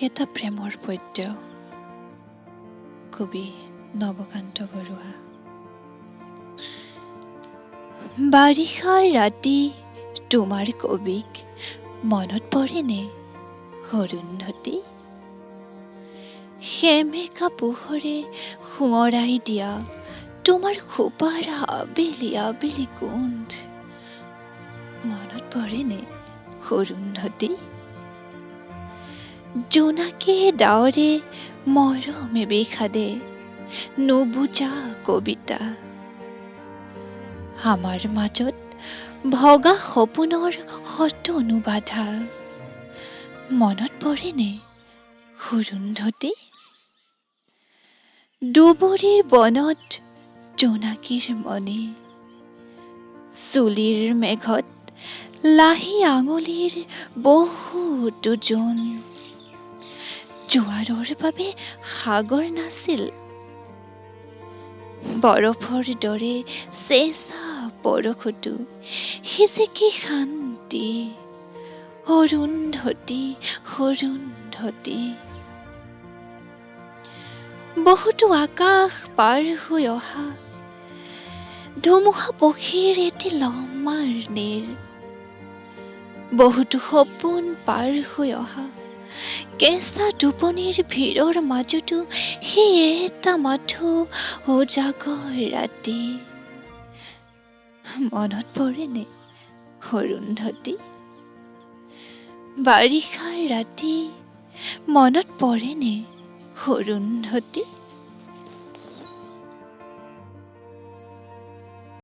এটা প্ৰেমৰ পদ্য। কবি নৱকান্ত বৰুৱা। বাৰিষাৰ ৰাতি তোমাৰ কবিক মনত পৰেনে অৰুন্ধতী? সেমেকা পোহৰে সোঁৱৰাই দিয়া তোমাৰ খোপাৰ আবেলি আবেলি গোন্ধ মনত পৰেনে অৰুন্ধতী? জোনাকে ডাৱৰে মৰমে বিষাদে নুবুজা কবিতা। আমাৰ মাজত ভগা সপোনৰ সতনো বাধা মনত পৰেনে অৰুন্ধতী? দুবৰিৰ বনত জোনাকীৰ মণি, চুলিৰ মেঘত লাহি আঙুলিৰ বহুতো জোন। জোৱাৰৰ বাবে সাগৰ নাছিল, বৰফৰ দৰে চেঁচা বৰষুটো সি কি শান্তি অৰুন্ধতী অৰুন্ধতী। বহুতো আকাশ পাৰ হৈ অহা ধুমুহা পক্ষীৰ এটি লম্মাৰ নীৰ, বহুতো সপোন পাৰ হৈ অহা কেঁচা টোপনিৰ ভিৰৰ মাজতো সেই এটা মাথো উজাগৰ ৰাতি মনত পৰেনে অৰুন্ধতী? বাৰিষাৰ ৰাতি মনত পৰেনে অৰুন্ধতী?